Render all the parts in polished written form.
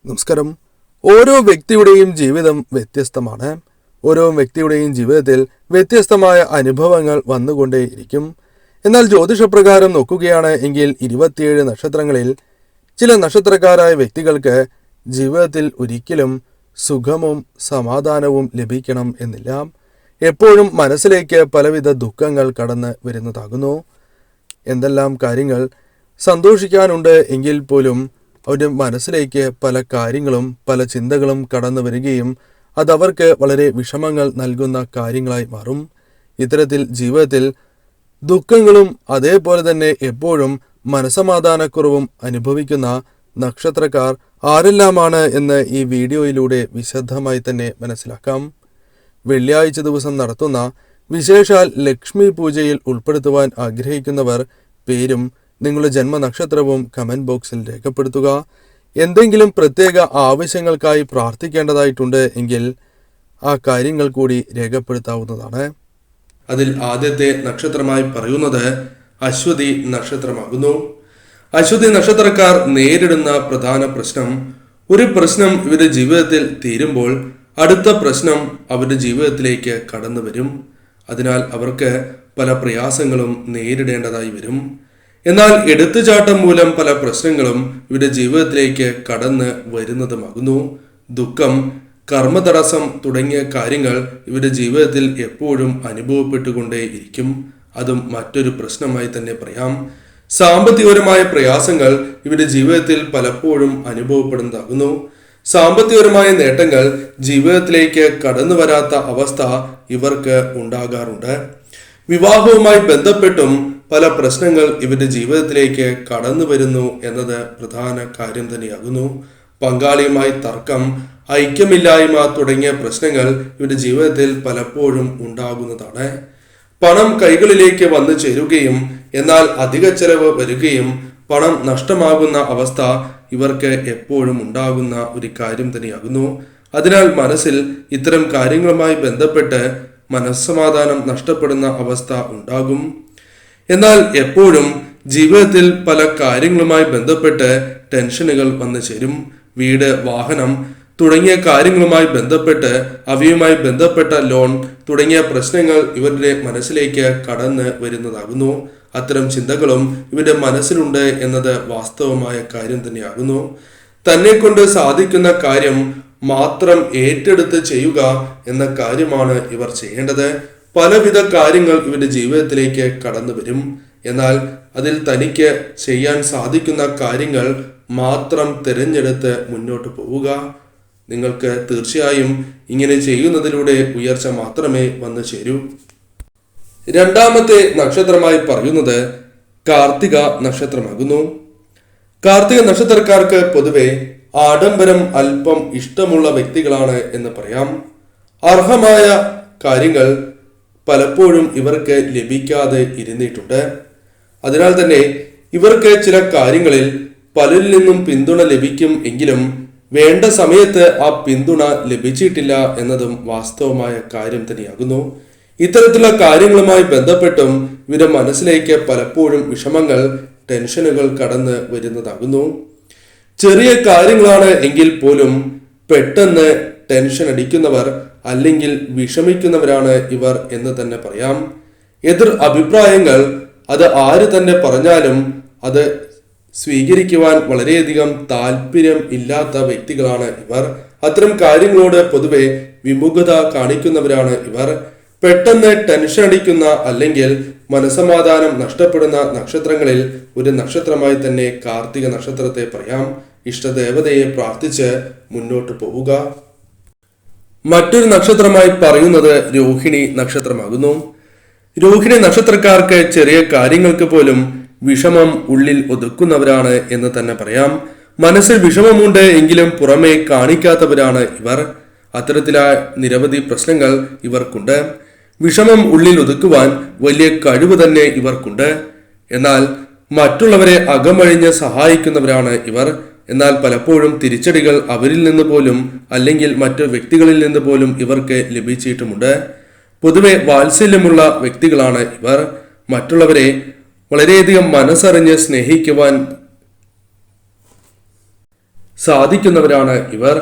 നമസ്കാരം. ഓരോ വ്യക്തിയുടെയും ജീവിതം വ്യത്യസ്തമാണ്. ഓരോ വ്യക്തിയുടെയും ജീവിതത്തിൽ വ്യത്യസ്തമായ അനുഭവങ്ങൾ വന്നുകൊണ്ടേയിരിക്കും. എന്നാൽ ജ്യോതിഷപ്രകാരം നോക്കുകയാണ് എങ്കിൽ 27 നക്ഷത്രങ്ങളിൽ ചില നക്ഷത്രക്കാരായ വ്യക്തികൾക്ക് ജീവിതത്തിൽ ഒരിക്കലും സുഖവും സമാധാനവും ലഭിക്കണം എന്നില്ല. എപ്പോഴും മനസ്സിലേക്ക് പലവിധ ദുഃഖങ്ങൾ കടന്ന് വരുന്നതാകുന്നു. എന്തെല്ലാം കാര്യങ്ങൾ സന്തോഷിക്കാനുണ്ട് എങ്കിൽ പോലും അവരുടെ മനസ്സിലേക്ക് പല കാര്യങ്ങളും പല ചിന്തകളും കടന്നു വരികയും അതവർക്ക് വളരെ വിഷമങ്ങൾ നൽകുന്ന കാര്യങ്ങളായി മാറും. ഇത്തരത്തിൽ ജീവിതത്തിൽ ദുഃഖങ്ങളും അതേപോലെ തന്നെ എപ്പോഴും മനസ്സമാധാനക്കുറവും അനുഭവിക്കുന്ന നക്ഷത്രക്കാർ ആരെല്ലാമാണ് എന്ന് ഈ വീഡിയോയിലൂടെ വിശദമായി തന്നെ മനസ്സിലാക്കാം. വെള്ളിയാഴ്ച ദിവസം നടത്തുന്ന വിശേഷാൽ ലക്ഷ്മി പൂജയിൽ ഉൾപ്പെടുത്തുവാൻ ആഗ്രഹിക്കുന്നവർ പേരും നിങ്ങളുടെ ജന്മനക്ഷത്രവും കമന്റ് ബോക്സിൽ രേഖപ്പെടുത്തുക. എന്തെങ്കിലും പ്രത്യേക ആവശ്യങ്ങൾക്കായി പ്രാർത്ഥിക്കേണ്ടതായിട്ടുണ്ട് എങ്കിൽ ആ കാര്യങ്ങൾ കൂടി രേഖപ്പെടുത്താവുന്നതാണ്. അതിൽ ആദ്യത്തെ നക്ഷത്രമായി പറയുന്നത് അശ്വതി നക്ഷത്രമാകുന്നു. അശ്വതി നക്ഷത്രക്കാർ നേരിടുന്ന പ്രധാന പ്രശ്നം, ഒരു പ്രശ്നം ഇവരുടെ ജീവിതത്തിൽ തീരുമ്പോൾ അടുത്ത പ്രശ്നം അവരുടെ ജീവിതത്തിലേക്ക് കടന്നു വരും. അതിനാൽ അവർക്ക് പല പ്രയാസങ്ങളും നേരിടേണ്ടതായി വരും. എന്നാൽ എടുത്തുചാട്ടം മൂലം പല പ്രശ്നങ്ങളും ഇവരുടെ ജീവിതത്തിലേക്ക് കടന്ന് വരുന്നതുമാകുന്നു. ദുഃഖം, കർമ്മതടസ്സം തുടങ്ങിയ കാര്യങ്ങൾ ഇവരുടെ ജീവിതത്തിൽ എപ്പോഴും അനുഭവപ്പെട്ടുകൊണ്ടേയിരിക്കും. അതും മറ്റൊരു പ്രശ്നമായി തന്നെ പറയാം. സാമ്പത്തികപരമായ പ്രയാസങ്ങൾ ഇവരുടെ ജീവിതത്തിൽ പലപ്പോഴും അനുഭവപ്പെടുന്നതാകുന്നു. സാമ്പത്തികപരമായ നേട്ടങ്ങൾ ജീവിതത്തിലേക്ക് കടന്നു വരാത്ത അവസ്ഥ ഇവർക്ക് ഉണ്ടാകാറുണ്ട്. വിവാഹവുമായി ബന്ധപ്പെട്ടും പല പ്രശ്നങ്ങൾ ഇവരുടെ ജീവിതത്തിലേക്ക് കടന്നു വരുന്നു എന്നത് പ്രധാന കാര്യം തന്നെയാകുന്നു. പങ്കാളിയുമായി തർക്കം, ഐക്യമില്ലായ്മ തുടങ്ങിയ പ്രശ്നങ്ങൾ ഇവരുടെ ജീവിതത്തിൽ പലപ്പോഴും ഉണ്ടാകുന്നതാണ്. പണം കൈകളിലേക്ക് വന്നു ചേരുകയും എന്നാൽ അധിക ചെലവ് വരികയും പണം നഷ്ടമാകുന്ന അവസ്ഥ ഇവർക്ക് എപ്പോഴും ഉണ്ടാകുന്ന ഒരു കാര്യം തന്നെയാകുന്നു. അതിനാൽ മനസ്സിൽ ഇത്തരം കാര്യങ്ങളുമായി ബന്ധപ്പെട്ട് മനസ്സമാധാനം നഷ്ടപ്പെടുന്ന അവസ്ഥ ഉണ്ടാകും. എന്നാൽ എപ്പോഴും ജീവിതത്തിൽ പല കാര്യങ്ങളുമായി ബന്ധപ്പെട്ട് ടെൻഷനുകൾ വന്നു ചേരും. വീട്, വാഹനം തുടങ്ങിയ കാര്യങ്ങളുമായി ബന്ധപ്പെട്ട് അവയുമായി ബന്ധപ്പെട്ട ലോൺ തുടങ്ങിയ പ്രശ്നങ്ങൾ ഇവരുടെ മനസ്സിലേക്ക് കടന്ന് വരുന്നതാകുന്നു. അത്തരം ചിന്തകളും ഇവരുടെ മനസ്സിലുണ്ട് എന്നത് വാസ്തവമായ കാര്യം തന്നെയാകുന്നു. തന്നെ കൊണ്ട് സാധിക്കുന്ന കാര്യം മാത്രം ഏറ്റെടുത്ത് ചെയ്യുക എന്ന കാര്യമാണ് ഇവർ ചെയ്യേണ്ടത്. പലവിധ കാര്യങ്ങൾ ഇവരുടെ ജീവിതത്തിലേക്ക് കടന്നു വരും. എന്നാൽ അതിൽ തനിക്ക് ചെയ്യാൻ സാധിക്കുന്ന കാര്യങ്ങൾ മാത്രം തിരഞ്ഞെടുത്ത് മുന്നോട്ട് പോവുക. നിങ്ങൾക്ക് തീർച്ചയായും ഇങ്ങനെ ചെയ്യുന്നതിലൂടെ ഉയർച്ച മാത്രമേ വന്നു ചേരൂ. രണ്ടാമത്തെ നക്ഷത്രമായി പറയുന്നത് കാർത്തിക നക്ഷത്രമാകുന്നു. കാർത്തിക നക്ഷത്രക്കാർക്ക് പൊതുവെ ആഡംബരം അല്പം ഇഷ്ടമുള്ള വ്യക്തികളാണ് എന്ന് പറയാം. അർഹമായ കാര്യങ്ങൾ പലപ്പോഴും ഇവർക്ക് ലഭിക്കാതെ ഇരുന്നിട്ടുണ്ട്. അതിനാൽ തന്നെ ഇവർക്ക് ചില കാര്യങ്ങളിൽ പലരിൽ നിന്നും പിന്തുണ ലഭിക്കും എങ്കിലും വേണ്ട സമയത്ത് ആ പിന്തുണ ലഭിച്ചിട്ടില്ല എന്നതും വാസ്തവമായ കാര്യം തന്നെയാകുന്നു. ഇത്തരത്തിലുള്ള കാര്യങ്ങളുമായി ബന്ധപ്പെട്ടും ഇവരുടെ മനസ്സിലേക്ക് പലപ്പോഴും വിഷമങ്ങൾ, ടെൻഷനുകൾ കടന്ന് വരുന്നതാകുന്നു. ചെറിയ കാര്യങ്ങളാണ് എങ്കിൽ പോലും പെട്ടെന്ന് ടെൻഷൻ അടിക്കുന്നവർ അല്ലെങ്കിൽ വിഷമിക്കുന്നവരാണ് ഇവർ എന്ന് തന്നെ പറയാം. എതിർ അഭിപ്രായങ്ങൾ അത് ആര് തന്നെ പറഞ്ഞാലും അത് സ്വീകരിക്കുവാൻ വളരെയധികം താല്പര്യം ഇല്ലാത്ത വ്യക്തികളാണ് ഇവർ. അത്തരം കാര്യങ്ങളോട് പൊതുവെ വിമുഖത കാണിക്കുന്നവരാണ് ഇവർ. പെട്ടെന്ന് ടെൻഷൻ അടിക്കുന്ന അല്ലെങ്കിൽ മനസമാധാനം നഷ്ടപ്പെടുന്ന നക്ഷത്രങ്ങളിൽ ഒരു നക്ഷത്രമായി തന്നെ കാർത്തിക നക്ഷത്രത്തെ പറയാം. ഇഷ്ടദേവതയെ പ്രാർത്ഥിച്ച് മുന്നോട്ട് പോവുക. മറ്റൊരു നക്ഷത്രമായി പറയുന്നത് രോഹിണി നക്ഷത്രമാകുന്നു. രോഹിണി നക്ഷത്രക്കാർക്ക് ചെറിയ കാര്യങ്ങൾക്ക് പോലും വിഷമം ഉള്ളിൽ ഒതുക്കുന്നവരാണ് എന്ന് തന്നെ പറയാം. മനസ്സിൽ വിഷമമുണ്ട് എങ്കിലും പുറമെ കാണിക്കാത്തവരാണ് ഇവർ. അത്തരത്തിലായ നിരവധി പ്രശ്നങ്ങൾ ഇവർക്കുണ്ട്. വിഷമം ഉള്ളിൽ ഒതുക്കുവാൻ വലിയ കഴിവ് തന്നെ ഇവർക്കുണ്ട്. എന്നാൽ മറ്റുള്ളവരെ അകമഴിഞ്ഞ് സഹായിക്കുന്നവരാണ് ഇവർ. എന്നാൽ പലപ്പോഴും തിരിച്ചടികൾ അവരിൽ നിന്ന് പോലും അല്ലെങ്കിൽ മറ്റു വ്യക്തികളിൽ നിന്ന് പോലും ഇവർക്ക് ലഭിച്ചിട്ടുമുണ്ട്. പൊതുവെ വാത്സല്യമുള്ള വ്യക്തികളാണ് ഇവർ. മറ്റുള്ളവരെ വളരെയധികം മനസ്സറിഞ്ഞ് സ്നേഹിക്കുവാൻ സാധിക്കുന്നവരാണ് ഇവർ.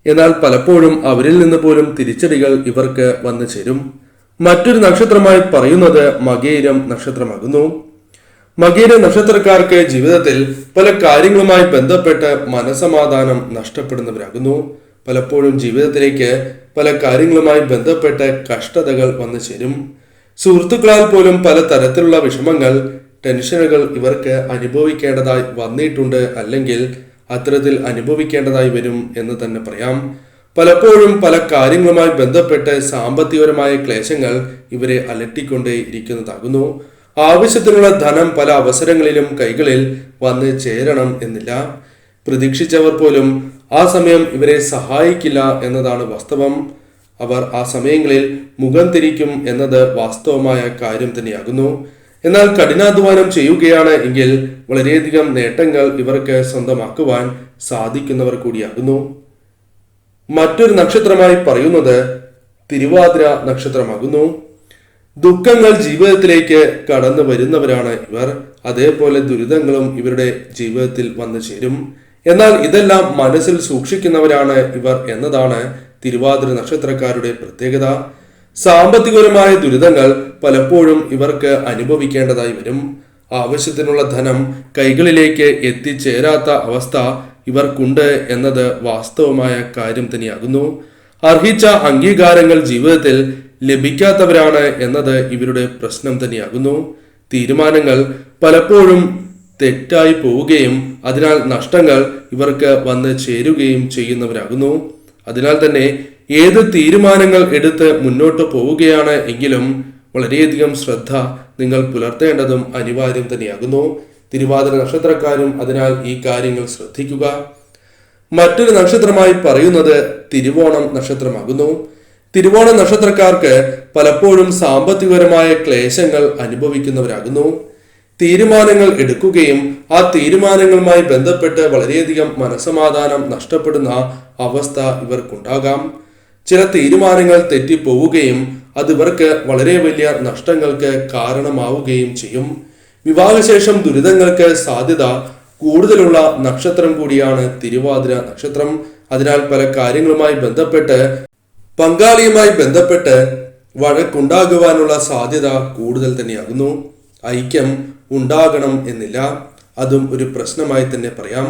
എന്നാൽ പലപ്പോഴും അവരിൽ നിന്ന് പോലും തിരിച്ചടികൾ ഇവർക്ക് വന്നു ചേരും. മറ്റൊരു നക്ഷത്രമായി പറയുന്നത് മകയിരം നക്ഷത്രമാകുന്നു. മകയിര നക്ഷത്രക്കാർക്ക് ജീവിതത്തിൽ പല കാര്യങ്ങളുമായി ബന്ധപ്പെട്ട് മനസമാധാനം നഷ്ടപ്പെടുന്നവരാകുന്നു. പലപ്പോഴും ജീവിതത്തിലേക്ക് പല കാര്യങ്ങളുമായി ബന്ധപ്പെട്ട് കഷ്ടതകൾ വന്നു ചേരും. സുഹൃത്തുക്കളാൽ പോലും പല തരത്തിലുള്ള വിഷമങ്ങൾ, ടെൻഷനുകൾ ഇവർക്ക് അനുഭവിക്കേണ്ടതായി വന്നിട്ടുണ്ട്, അല്ലെങ്കിൽ അത്തരത്തിൽ അനുഭവിക്കേണ്ടതായി വരും എന്ന് തന്നെ പറയാം. പലപ്പോഴും പല കാര്യങ്ങളുമായി ബന്ധപ്പെട്ട് സാമ്പത്തികപരമായ ക്ലേശങ്ങൾ ഇവരെ അലട്ടിക്കൊണ്ടേ ഇരിക്കുന്നതാകുന്നു. ആവശ്യത്തിനുള്ള ധനം പല അവസരങ്ങളിലും കൈകളിൽ വന്ന് ചേരണം എന്നില്ല. പ്രതീക്ഷിച്ചവർ പോലും ആ സമയം ഇവരെ സഹായിക്കില്ല എന്നതാണ് വാസ്തവം. അവർ ആ സമയങ്ങളിൽ മുഖം തിരിക്കും എന്നത് വാസ്തവമായ കാര്യം തന്നെയാകുന്നു. എന്നാൽ കഠിനാധ്വാനം ചെയ്യുകയാണ് എങ്കിൽ വളരെയധികം നേട്ടങ്ങൾ ഇവർക്ക് സ്വന്തമാക്കുവാൻ സാധിക്കുന്നവർ കൂടിയാകുന്നു. മറ്റൊരു നക്ഷത്രമായി പറയുന്നത് തിരുവാതിര നക്ഷത്രമാകുന്നു. ദുഃഖങ്ങൾ ജീവിതത്തിലേക്ക് കടന്നു വരുന്നവരാണ് ഇവർ. അതേപോലെ ദുരിതങ്ങളും ഇവരുടെ ജീവിതത്തിൽ വന്നു ചേരും. എന്നാൽ ഇതെല്ലാം മനസ്സിൽ സൂക്ഷിക്കുന്നവരാണ് ഇവർ എന്നതാണ് തിരുവാതിര നക്ഷത്രക്കാരുടെ പ്രത്യേകത. സാമ്പത്തികപരമായ ദുരിതങ്ങൾ പലപ്പോഴും ഇവർക്ക് അനുഭവിക്കേണ്ടതായി വരും. ആവശ്യത്തിനുള്ള ധനം കൈകളിലേക്ക് എത്തിച്ചേരാത്ത അവസ്ഥ ഇവർക്കുണ്ട് എന്നത് വാസ്തവമായ കാര്യം തന്നെയാകുന്നു. അർഹിച്ച അംഗീകാരങ്ങൾ ജീവിതത്തിൽ ലഭിക്കാത്തവരാണ് എന്നത് ഇവരുടെ പ്രശ്നം തന്നെയാകുന്നു. തീരുമാനങ്ങൾ പലപ്പോഴും തെറ്റായി പോവുകയും അതിനാൽ നഷ്ടങ്ങൾ ഇവർക്ക് വന്ന് ചേരുകയും ചെയ്യുന്നവരാകുന്നു. അതിനാൽ തന്നെ ഏത് തീരുമാനങ്ങൾ എടുത്ത് മുന്നോട്ട് പോവുകയാണ് എങ്കിലും വളരെയധികം ശ്രദ്ധ നിങ്ങൾ പുലർത്തേണ്ടതും അനിവാര്യം തന്നെയാകുന്നു. തിരുവാതിര നക്ഷത്രക്കാരും അതിനാൽ ഈ കാര്യങ്ങൾ ശ്രദ്ധിക്കുക. മറ്റൊരു നക്ഷത്രമായി പറയുന്നത് തിരുവോണം നക്ഷത്രമാകുന്നു. തിരുവോണ നക്ഷത്രക്കാർക്ക് പലപ്പോഴും സാമ്പത്തികപരമായ ക്ലേശങ്ങൾ അനുഭവിക്കുന്നവരാകുന്നു. തീരുമാനങ്ങൾ എടുക്കുകയും ആ തീരുമാനങ്ങളുമായി ബന്ധപ്പെട്ട് വളരെയധികം മനസമാധാനം നഷ്ടപ്പെടുന്ന അവസ്ഥ ഇവർക്കുണ്ടാകാം. ചില തീരുമാനങ്ങൾ തെറ്റിപ്പോവുകയും അത് ഇവർക്ക് വളരെ വലിയ നഷ്ടങ്ങൾക്ക് കാരണമാവുകയും ചെയ്യും. വിവാഹശേഷം ദുരിതങ്ങൾക്ക് സാധ്യത കൂടുതലുള്ള നക്ഷത്രം കൂടിയാണ് തിരുവാതിര നക്ഷത്രം. അതിനാൽ പല കാര്യങ്ങളുമായി ബന്ധപ്പെട്ട് പങ്കാളിയുമായി ബന്ധപ്പെട്ട് വഴക്കുണ്ടാകുവാനുള്ള സാധ്യത കൂടുതൽ തന്നെയാകുന്നു. ഐക്യം ഉണ്ടാകണം എന്നില്ല, അതും ഒരു പ്രശ്നമായി തന്നെ പറയാം.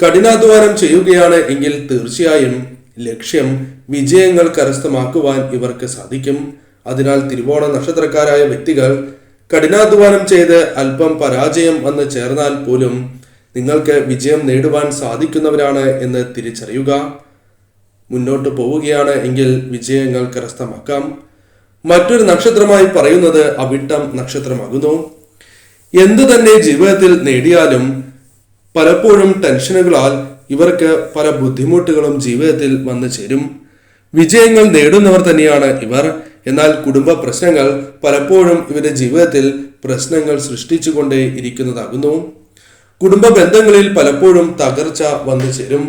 കഠിനാധ്വാനം ചെയ്യുകയാണ് എങ്കിൽ തീർച്ചയായും ലക്ഷ്യം വിജയങ്ങൾ കരസ്ഥമാക്കുവാൻ ഇവർക്ക് സാധിക്കും. അതിനാൽ തിരുവോണ നക്ഷത്രക്കാരായ വ്യക്തികൾ കഠിനാധ്വാനം ചെയ്ത് അല്പം പരാജയം വന്ന് ചേർന്നാൽ പോലും നിങ്ങൾക്ക് വിജയം നേടുവാൻ സാധിക്കുന്നവരാണ് എന്ന് തിരിച്ചറിയുക. മുന്നോട്ട് പോവുകയാണ് എങ്കിൽ വിജയങ്ങൾ കരസ്ഥമാക്കാം. മറ്റൊരു നക്ഷത്രമായി പറയുന്നത് അവിട്ടം നക്ഷത്രമാകുന്നു. എന്തു തന്നെ ജീവിതത്തിൽ നേടിയാലും പലപ്പോഴും ടെൻഷനുകളാൽ ഇവർക്ക് പല ബുദ്ധിമുട്ടുകളും ജീവിതത്തിൽ വന്നു ചേരും. വിജയങ്ങൾ നേടുന്നവർ തന്നെയാണ് ഇവർ. എന്നാൽ കുടുംബ പ്രശ്നങ്ങൾ പലപ്പോഴും ഇവരുടെ ജീവിതത്തിൽ പ്രശ്നങ്ങൾ സൃഷ്ടിച്ചുകൊണ്ടേ ഇരിക്കുന്നതാകുന്നു. കുടുംബ ബന്ധങ്ങളിൽ പലപ്പോഴും തകർച്ച വന്നു ചേരും.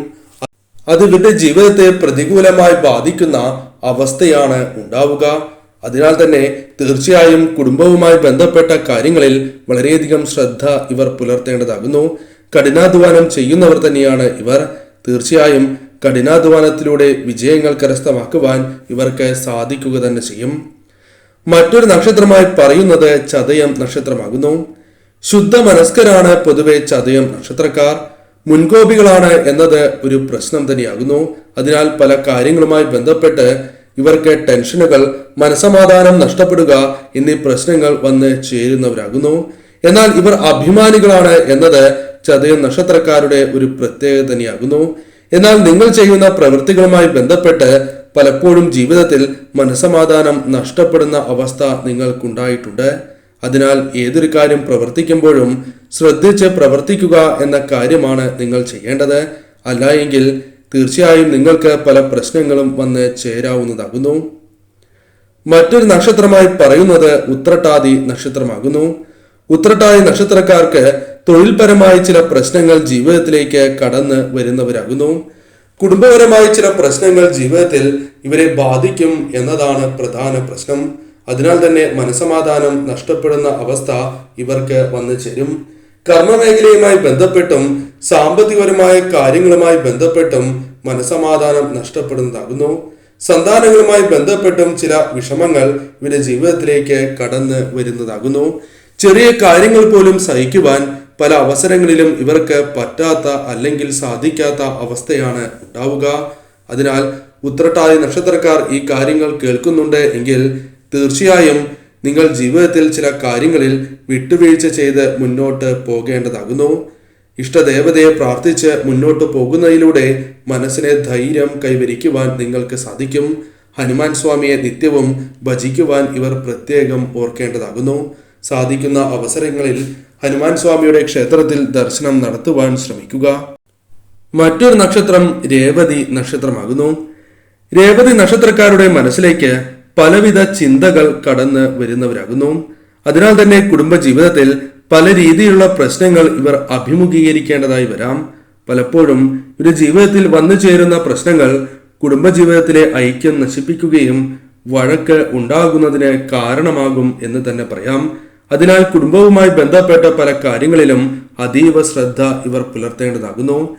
അത് ഇവരുടെ ജീവിതത്തെ പ്രതികൂലമായി ബാധിക്കുന്ന അവസ്ഥയാണ് ഉണ്ടാവുക. അതിനാൽ തന്നെ തീർച്ചയായും കുടുംബവുമായി ബന്ധപ്പെട്ട കാര്യങ്ങളിൽ വളരെയധികം ശ്രദ്ധ ഇവർ പുലർത്തേണ്ടതാകുന്നു. കഠിനാധ്വാനം ചെയ്യുന്നവർ തന്നെയാണ് ഇവർ. തീർച്ചയായും കഠിനാധ്വാനത്തിലൂടെ വിജയങ്ങൾ കരസ്ഥമാക്കുവാൻ ഇവർക്ക് സാധിക്കുക തന്നെ ചെയ്യും. മറ്റൊരു നക്ഷത്രമായി പറയുന്നത് ചതയം നക്ഷത്രമാകുന്നു. ശുദ്ധ മനസ്കരാണ് പൊതുവെ ചതയം നക്ഷത്രക്കാർ. മുൻകോപികളാണ് എന്നത് ഒരു പ്രശ്നം തന്നെയാകുന്നു. അതിനാൽ പല കാര്യങ്ങളുമായി ബന്ധപ്പെട്ട് ഇവർക്ക് ടെൻഷനുകൾ, മനസമാധാനം നഷ്ടപ്പെടുക എന്നീ പ്രശ്നങ്ങൾ വന്ന് ചേരുന്നവരാകുന്നു. എന്നാൽ ഇവർ അഭിമാനികളാണ് എന്നത് ചതയം നക്ഷത്രക്കാരുടെ ഒരു പ്രത്യേകത തന്നെയാകുന്നു. എന്നാൽ നിങ്ങൾ ചെയ്യുന്ന പ്രവൃത്തികളുമായി ബന്ധപ്പെട്ട് പലപ്പോഴും ജീവിതത്തിൽ മനസമാധാനം നഷ്ടപ്പെടുന്ന അവസ്ഥ നിങ്ങൾക്കുണ്ടായിട്ടുണ്ട്. അതിനാൽ ഏതൊരു കാര്യം പ്രവർത്തിക്കുമ്പോഴും ശ്രദ്ധിച്ച് പ്രവർത്തിക്കുക എന്ന കാര്യമാണ് നിങ്ങൾ ചെയ്യേണ്ടത്. അല്ല എങ്കിൽ തീർച്ചയായും നിങ്ങൾക്ക് പല പ്രശ്നങ്ങളും വന്ന് ചേരാവുന്നതാകുന്നു. മറ്റൊരു നക്ഷത്രമായി പറയുന്നത് ഉത്രട്ടാതി നക്ഷത്രമാകുന്നു. ഉത്രട്ടാതി നക്ഷത്രക്കാർക്ക് തൊഴിൽപരമായ ചില പ്രശ്നങ്ങൾ ജീവിതത്തിലേക്ക് കടന്ന് വരുന്നവരാകുന്നു. കുടുംബപരമായ ചില പ്രശ്നങ്ങൾ ജീവിതത്തിൽ ഇവരെ ബാധിക്കും എന്നതാണ് പ്രധാന പ്രശ്നം. അതിനാൽ തന്നെ മനസമാധാനം നഷ്ടപ്പെടുന്ന അവസ്ഥ ഇവർക്ക് വന്നു ചേരും. കർമ്മമേഖലയുമായി ബന്ധപ്പെട്ടും സാമ്പത്തികപരമായ കാര്യങ്ങളുമായി ബന്ധപ്പെട്ടും മനസമാധാനം നഷ്ടപ്പെടുന്നതാകുന്നു. സന്താനങ്ങളുമായി ബന്ധപ്പെട്ടും ചില വിഷമങ്ങൾ ഇവരുടെ ജീവിതത്തിലേക്ക് കടന്നു വരുന്നതാകുന്നു. ചെറിയ കാര്യങ്ങൾ പോലും സഹിക്കുവാൻ പല അവസരങ്ങളിലും ഇവർക്ക് പറ്റാത്ത അല്ലെങ്കിൽ സാധിക്കാത്ത അവസ്ഥയാണ് ഉണ്ടാവുക. അതിനാൽ ഉത്രട്ടാതി നക്ഷത്രക്കാർ ഈ കാര്യങ്ങൾ കേൾക്കുന്നുണ്ട് എങ്കിൽ തീർച്ചയായും നിങ്ങൾ ജീവിതത്തിൽ ചില കാര്യങ്ങളിൽ വിട്ടുവീഴ്ച ചെയ്ത് മുന്നോട്ട് പോകേണ്ടതാകുന്നു. ഇഷ്ടദേവതയെ പ്രാർത്ഥിച്ച് മുന്നോട്ട് പോകുന്നതിലൂടെ മനസ്സിനെ ധൈര്യം കൈവരിക്കുവാൻ നിങ്ങൾക്ക് സാധിക്കും. ഹനുമാൻ സ്വാമിയെ നിത്യവും ഭജിക്കുവാൻ ഇവർ പ്രത്യേകം ഓർക്കേണ്ടതാകുന്നു. സാധിക്കുന്ന അവസരങ്ങളിൽ ഹനുമാൻ സ്വാമിയുടെ ക്ഷേത്രത്തിൽ ദർശനം നടത്തുവാൻ ശ്രമിക്കുക. മറ്റൊരു നക്ഷത്രം രേവതി നക്ഷത്രമാകുന്നു. രേവതി നക്ഷത്രക്കാരുടെ മനസ്സിലേക്ക് പലവിധ ചിന്തകൾ കടന്ന് വരുന്നവരാകുന്നു. അതിനാൽ തന്നെ കുടുംബജീവിതത്തിൽ പല രീതിയിലുള്ള പ്രശ്നങ്ങൾ ഇവർ അഭിമുഖീകരിക്കേണ്ടതായി വരാം. പലപ്പോഴും ഇവരുടെ ജീവിതത്തിൽ വന്നു ചേരുന്ന പ്രശ്നങ്ങൾ കുടുംബജീവിതത്തിലെ ഐക്യം നശിപ്പിക്കുകയും വഴക്ക് ഉണ്ടാകുന്നതിന് കാരണമാകും എന്ന് തന്നെ പറയാം. അതിനാൽ കുടുംബവുമായി ബന്ധപ്പെട്ട പല കാര്യങ്ങളിലും അതീവ ശ്രദ്ധ ഇവർ പുലർത്തേണ്ടതാകുന്നു.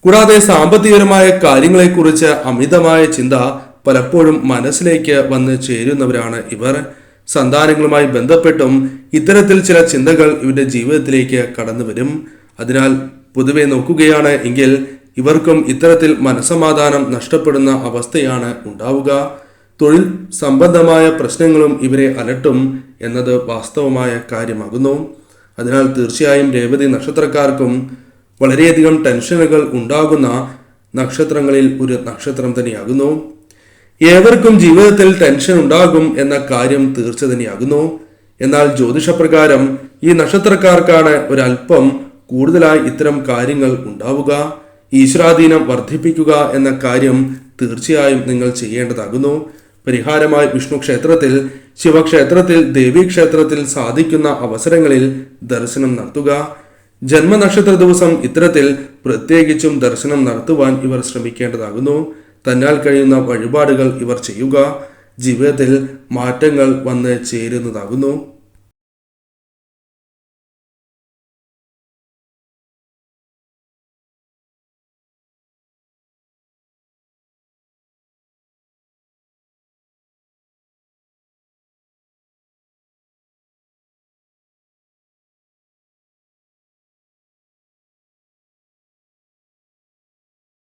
കൂടാതെ സാമ്പത്തികപരമായ കാര്യങ്ങളെക്കുറിച്ച് അമിതമായ ചിന്ത പലപ്പോഴും മനസ്സിലേക്ക് വന്ന് ചേരുന്നവരാണ് ഇവർ. സന്താനങ്ങളുമായി ബന്ധപ്പെട്ടും ഇത്തരത്തിൽ ചില ചിന്തകൾ ഇവരുടെ ജീവിതത്തിലേക്ക് കടന്നു വരും. അതിനാൽ പൊതുവെ നോക്കുകയാണ് എങ്കിൽ ഇവർക്കും ഇത്തരത്തിൽ മനസമാധാനം നഷ്ടപ്പെടുന്ന അവസ്ഥയാണ് ഉണ്ടാവുക. തൊഴിൽ സംബന്ധമായ പ്രശ്നങ്ങളും ഇവരെ അലട്ടും എന്നത് വാസ്തവമായ കാര്യമാകുന്നു. അതിനാൽ തീർച്ചയായും രേവതി നക്ഷത്രക്കാർക്കും വളരെയധികം ടെൻഷനുകൾ ഉണ്ടാകുന്ന നക്ഷത്രങ്ങളിൽ ഒരു നക്ഷത്രം തന്നെയാകുന്നു. ഏവർക്കും ജീവിതത്തിൽ ടെൻഷൻ ഉണ്ടാകും എന്ന കാര്യം തീർച്ച തന്നെയാകുന്നു. എന്നാൽ ജ്യോതിഷപ്രകാരം ഈ നക്ഷത്രക്കാർക്കാണ് ഒരല്പം കൂടുതലായി ഇത്തരം കാര്യങ്ങൾ ഉണ്ടാവുക. ഈശ്വരാധീനം വർദ്ധിപ്പിക്കുക എന്ന കാര്യം തീർച്ചയായും നിങ്ങൾ ചെയ്യേണ്ടതാകുന്നു. പരിഹാരമായി വിഷ്ണു ക്ഷേത്രത്തിൽ, ശിവക്ഷേത്രത്തിൽ, ദേവീക്ഷേത്രത്തിൽ സാധിക്കുന്ന അവസരങ്ങളിൽ ദർശനം നടത്തുക. ജന്മനക്ഷത്ര ദിവസം ഇത്തരത്തിൽ പ്രത്യേകിച്ചും ദർശനം നടത്തുവാൻ ഇവർ ശ്രമിക്കേണ്ടതാകുന്നു. തന്നാൽ കഴിയുന്ന വഴിപാടുകൾ ഇവർ ചെയ്യുക. ജീവിതത്തിൽ മാറ്റങ്ങൾ വന്ന് ചേരുന്നതാകുന്നു.